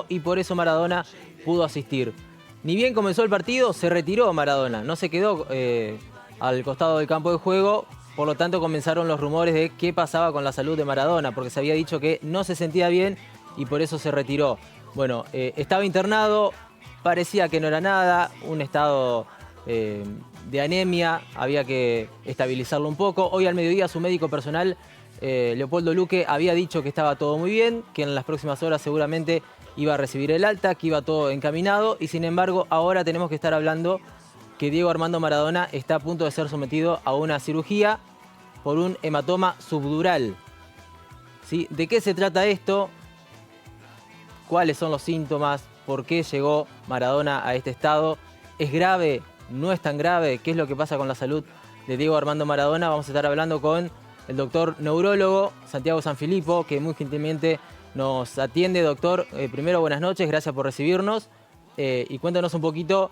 y por eso Maradona pudo asistir. Ni bien comenzó el partido, se retiró Maradona, no se quedó al costado del campo de juego, por lo tanto comenzaron los rumores de qué pasaba con la salud de Maradona, porque se había dicho que no se sentía bien y por eso se retiró. Bueno, estaba internado, parecía que no era nada, un estado de anemia, había que estabilizarlo un poco. Hoy al mediodía su médico personal, Leopoldo Luque, había dicho que estaba todo muy bien, que en las próximas horas seguramente iba a recibir el alta, que iba todo encaminado y sin embargo ahora tenemos que estar hablando que Diego Armando Maradona está a punto de ser sometido a una cirugía por un hematoma subdural. ¿Sí? ¿De qué se trata esto? ¿Cuáles son los síntomas? ¿Por qué llegó Maradona a este estado? ¿Es grave? ¿No es tan grave? ¿Qué es lo que pasa con la salud de Diego Armando Maradona? Vamos a estar hablando con el doctor neurólogo Santiago Sanfilippo, que muy gentilmente nos atiende. Doctor, primero buenas noches, gracias por recibirnos. Y cuéntanos un poquito,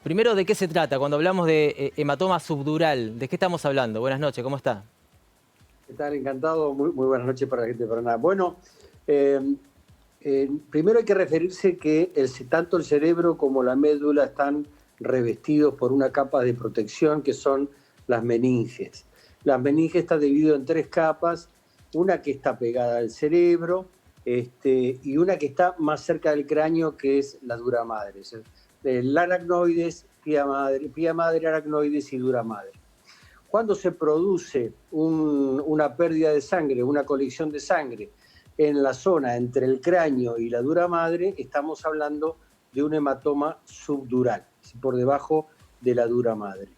primero, ¿de qué se trata? Cuando hablamos de hematoma subdural, ¿de qué estamos hablando? Buenas noches, ¿cómo está? ¿Qué tal? Encantado. Muy buenas noches para la gente de Paraná. Bueno, primero hay que referirse que tanto el cerebro como la médula están revestidos por una capa de protección que son las meninges. Las meninges están divididas en tres capas, una que está pegada al cerebro y una que está más cerca del cráneo, que es la dura madre. El aracnoides, pía madre, aracnoides y dura madre. Cuando se produce una pérdida de sangre, una colección de sangre en la zona entre el cráneo y la dura madre, estamos hablando de un hematoma subdural, por debajo de la dura madre.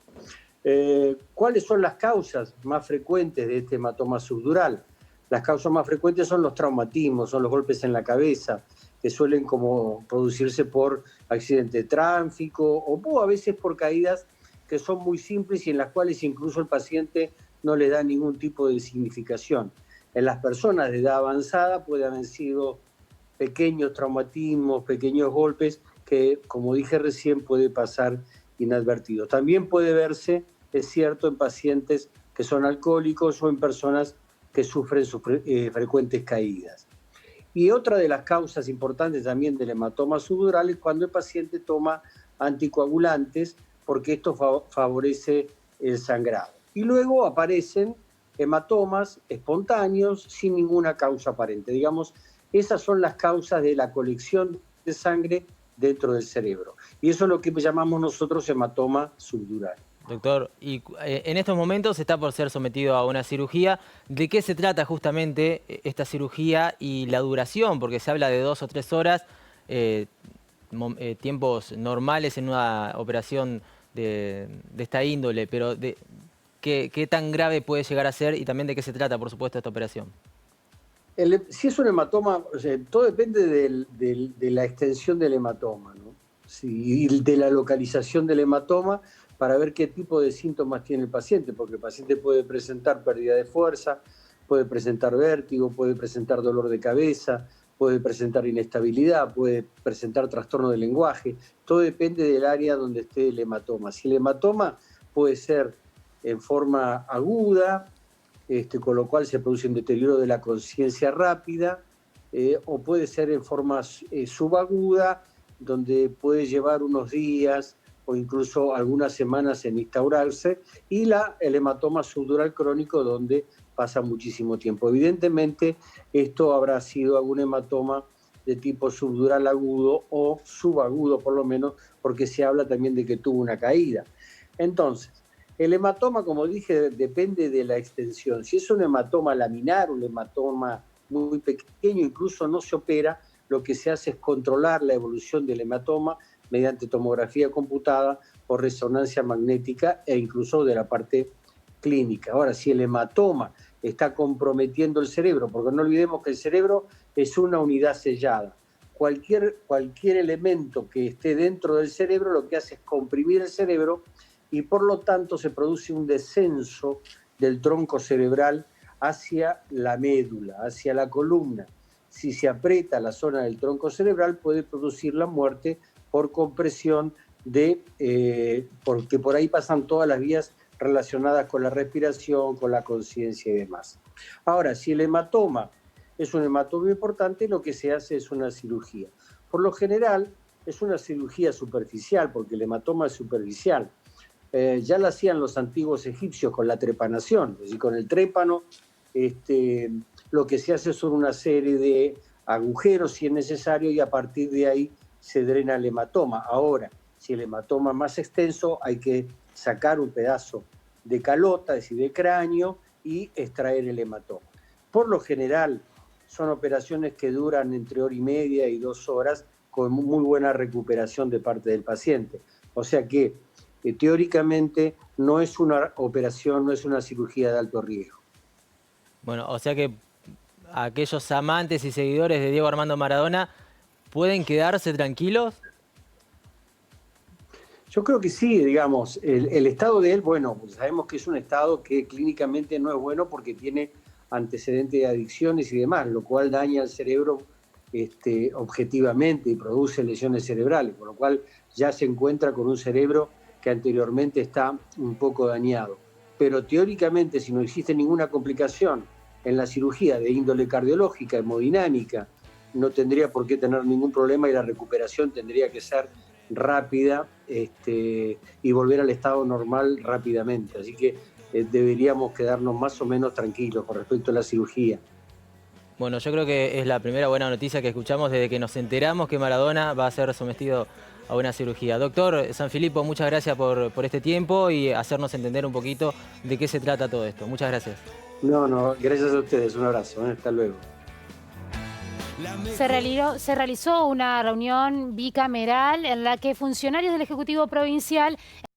¿Cuáles son las causas más frecuentes de este hematoma subdural? Las causas más frecuentes son los traumatismos, son los golpes en la cabeza, que suelen como producirse por accidente de tráfico o a veces por caídas que son muy simples y en las cuales incluso el paciente no le da ningún tipo de significación. En las personas de edad avanzada pueden haber sido pequeños traumatismos, pequeños golpes que, como dije recién, puede pasar inadvertido. También puede verse, es cierto, en pacientes que son alcohólicos o en personas que sufren frecuentes caídas. Y otra de las causas importantes también del hematoma subdural es cuando el paciente toma anticoagulantes, porque esto favorece el sangrado. Y luego aparecen hematomas espontáneos sin ninguna causa aparente. Digamos, esas son las causas de la colección de sangre dentro del cerebro. Y eso es lo que llamamos nosotros hematoma subdural. Doctor, y en estos momentos está por ser sometido a una cirugía. ¿De qué se trata justamente esta cirugía y la duración? Porque se habla de 2 o 3 horas, tiempos normales en una operación de esta índole, pero ¿qué tan grave puede llegar a ser y también de qué se trata, por supuesto, esta operación? Si es un hematoma, o sea, todo depende de la extensión del hematoma, ¿no? Sí, y de la localización del hematoma para ver qué tipo de síntomas tiene el paciente, porque el paciente puede presentar pérdida de fuerza, puede presentar vértigo, puede presentar dolor de cabeza, puede presentar inestabilidad, puede presentar trastorno del lenguaje. Todo depende del área donde esté el hematoma. Si el hematoma puede ser en forma aguda, con lo cual se produce un deterioro de la conciencia rápida, o puede ser en forma subaguda, donde puede llevar unos días o incluso algunas semanas en instaurarse, y el hematoma subdural crónico, donde pasa muchísimo tiempo. Evidentemente, esto habrá sido algún hematoma de tipo subdural agudo o subagudo, por lo menos, porque se habla también de que tuvo una caída. Entonces, el hematoma, como dije, depende de la extensión. Si es un hematoma laminar, un hematoma muy pequeño, incluso no se opera, lo que se hace es controlar la evolución del hematoma mediante tomografía computada o resonancia magnética e incluso de la parte clínica. Ahora, si el hematoma está comprometiendo el cerebro, porque no olvidemos que el cerebro es una unidad sellada, cualquier elemento que esté dentro del cerebro lo que hace es comprimir el cerebro y por lo tanto se produce un descenso del tronco cerebral hacia la médula, hacia la columna. Si se aprieta la zona del tronco cerebral puede producir la muerte por compresión porque por ahí pasan todas las vías relacionadas con la respiración, con la conciencia y demás. Ahora, si el hematoma es un hematoma importante, lo que se hace es una cirugía. Por lo general es una cirugía superficial, porque el hematoma es superficial. Ya la hacían los antiguos egipcios con la trepanación, es decir, con el trépano lo que se hace son una serie de agujeros si es necesario y a partir de ahí se drena el hematoma. Ahora, si el hematoma es más extenso, hay que sacar un pedazo de calota, es decir, de cráneo, y extraer el hematoma. Por lo general, son operaciones que duran entre hora y media y 2 horas con muy buena recuperación de parte del paciente. O sea que teóricamente no es una operación, no es una cirugía de alto riesgo. Bueno, o sea que aquellos amantes y seguidores de Diego Armando Maradona pueden quedarse tranquilos. Yo creo que sí, digamos, el estado de él, bueno, sabemos que es un estado que clínicamente no es bueno porque tiene antecedentes de adicciones y demás, lo cual daña al cerebro objetivamente y produce lesiones cerebrales, con lo cual ya se encuentra con un cerebro que anteriormente está un poco dañado. Pero teóricamente, si no existe ninguna complicación en la cirugía de índole cardiológica, hemodinámica, no tendría por qué tener ningún problema y la recuperación tendría que ser rápida y volver al estado normal rápidamente. Así que deberíamos quedarnos más o menos tranquilos con respecto a la cirugía. Bueno, yo creo que es la primera buena noticia que escuchamos desde que nos enteramos que Maradona va a ser sometido a una cirugía. Doctor Sanfilippo, muchas gracias por este tiempo y hacernos entender un poquito de qué se trata todo esto. Muchas gracias. No, gracias a ustedes. Un abrazo. Hasta luego. Se realizó una reunión bicameral en la que funcionarios del Ejecutivo Provincial